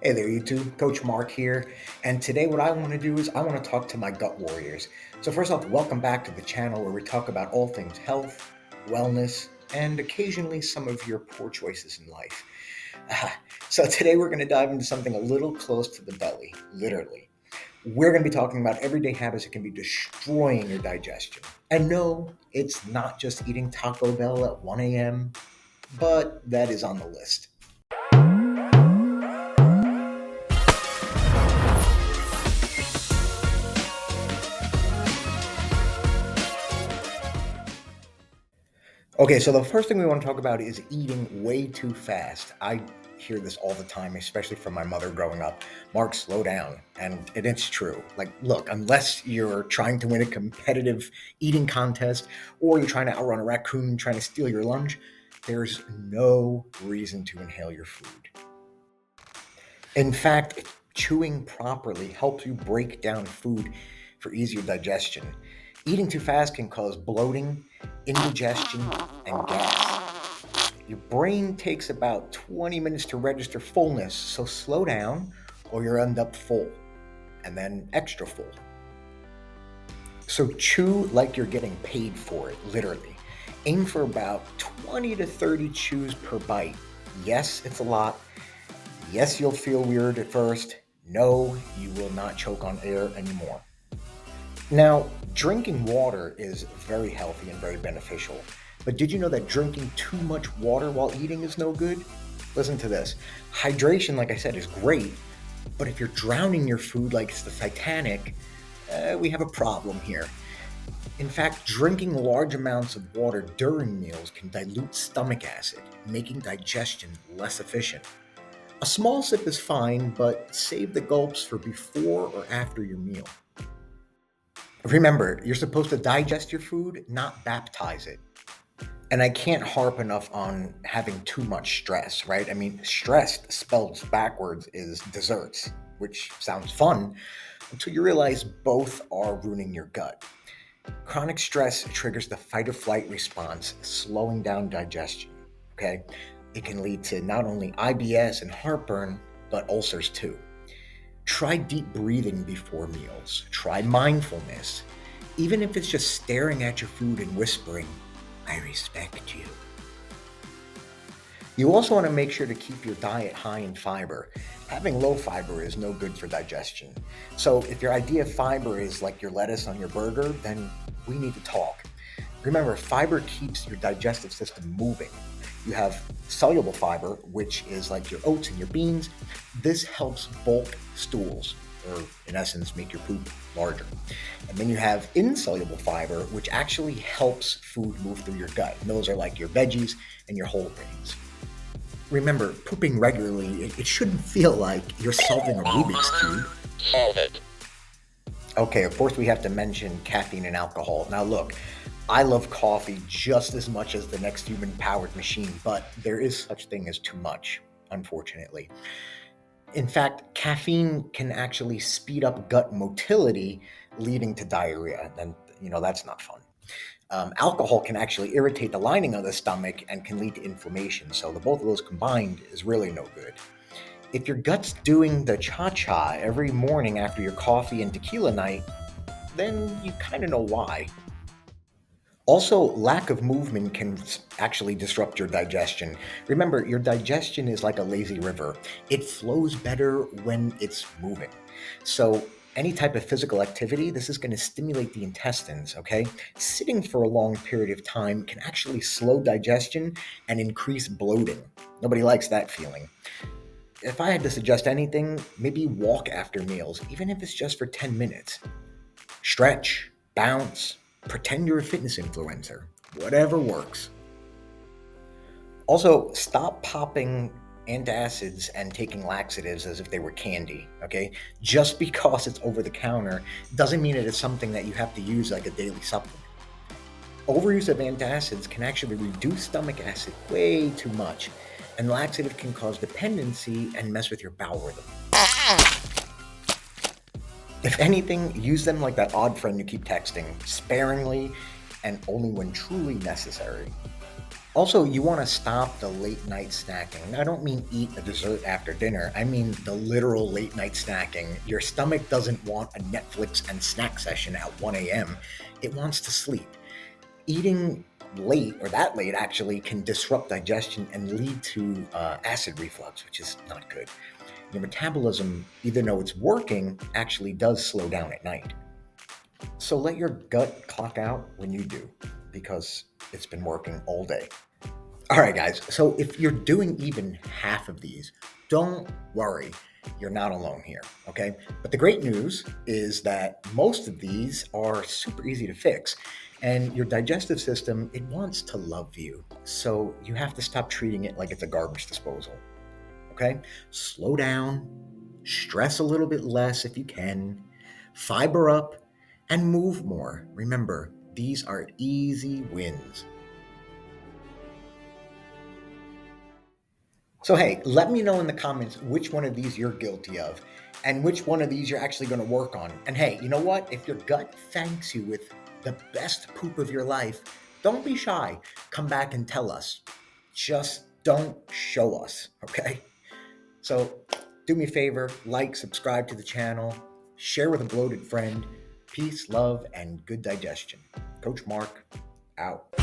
Hey there, YouTube. Coach Mark here. And today, what I want to do is I want to talk to my gut warriors. So, first off, welcome back to the channel where we talk about all things health, wellness, and occasionally some of your poor choices in life. So, today we're going to dive into something a little close to the belly, literally. We're going to be talking about everyday habits that can be destroying your digestion. And no, it's not just eating Taco Bell at 1 a.m., but that is on the list. Okay, so the first thing we want to talk about is eating way too fast. I hear this all the time, especially from my mother growing up. Mark, slow down. And it's true. Like, look, unless you're trying to win a competitive eating contest or you're trying to outrun a raccoon trying to steal your lunch, there's no reason to inhale your food. In fact, chewing properly helps you break down food for easier digestion. Eating too fast can cause bloating, indigestion, and gas. Your brain takes about 20 minutes to register fullness, so slow down or you'll end up full and then extra full. So chew like you're getting paid for it, literally. Aim for about 20 to 30 chews per bite. Yes, it's a lot. Yes, you'll feel weird at first. No, you will not choke on air anymore. Now, drinking water is very healthy and very beneficial. But did you know that drinking too much water while eating is no good? Listen to this. Hydration, like I said, is great. But if you're drowning your food like it's the Titanic, we have a problem here. In fact, drinking large amounts of water during meals can dilute stomach acid, making digestion less efficient. A small sip is fine, but save the gulps for before or after your meal. Remember, you're supposed to digest your food, not baptize it. And I can't harp enough on having too much stress, right? I mean, stressed spelled backwards is desserts, which sounds fun until you realize both are ruining your gut. Chronic stress triggers the fight or flight response, slowing down digestion. Okay? It can lead to not only IBS and heartburn, but ulcers too. Try deep breathing before meals. Try mindfulness. Even if it's just staring at your food and whispering, I respect you. You also want to make sure to keep your diet high in fiber. Having low fiber is no good for digestion. So if your idea of fiber is like your lettuce on your burger, then we need to talk. Remember, fiber keeps your digestive system moving. You have soluble fiber, which is like your oats and your beans. This helps bulk stools, or in essence, make your poop larger. And then you have insoluble fiber, which actually helps food move through your gut. And those are like your veggies and your whole grains. Remember, pooping regularly, it shouldn't feel like you're solving a Rubik's Cube. Solve it. Okay, of course, we have to mention caffeine and alcohol. Now, look, I love coffee just as much as the next human-powered machine, but there is such thing as too much, unfortunately. In fact, caffeine can actually speed up gut motility, leading to diarrhea, and that's not fun. Alcohol can actually irritate the lining of the stomach and can lead to inflammation, so the both of those combined is really no good. If your gut's doing the cha-cha every morning after your coffee and tequila night, then you kind of know why. Also, lack of movement can actually disrupt your digestion. Remember, your digestion is like a lazy river. It flows better when it's moving. So, any type of physical activity, this is going to stimulate the intestines, okay? Sitting for a long period of time can actually slow digestion and increase bloating. Nobody likes that feeling. If I had to suggest anything, maybe walk after meals, even if it's just for 10 minutes. Stretch, bounce, pretend you're a fitness influencer. Whatever works. Also, stop popping antacids and taking laxatives as if they were candy, okay? Just because it's over the counter doesn't mean it is something that you have to use like a daily supplement. Overuse of antacids can actually reduce stomach acid way too much, and laxative can cause dependency and mess with your bowel rhythm. If anything, use them like that odd friend you keep texting, sparingly and only when truly necessary. Also, you want to stop the late night snacking. I don't mean eat a dessert after dinner. I mean the literal late night snacking. Your stomach doesn't want a Netflix and snack session at 1 a.m. It wants to sleep. Eating late or that late actually can disrupt digestion and lead to acid reflux, which is not good. Your metabolism, even though it's working, actually does slow down at night. So let your gut clock out when you do, because it's been working all day. All right, guys. So if you're doing even half of these, don't worry. You're not alone here, okay? But the great news is that most of these are super easy to fix. And your digestive system, it wants to love you. So you have to stop treating it like it's a garbage disposal, okay? Slow down, stress a little bit less if you can, fiber up, and move more. Remember, these are easy wins. So, hey, let me know in the comments which one of these you're guilty of and which one of these you're actually going to work on. And hey, you know what? If your gut thanks you with the best poop of your life, don't be shy. Come back and tell us. Just don't show us, okay? So, do me a favor, like, subscribe to the channel, share with a bloated friend. Peace, love, and good digestion. Coach Mark, out.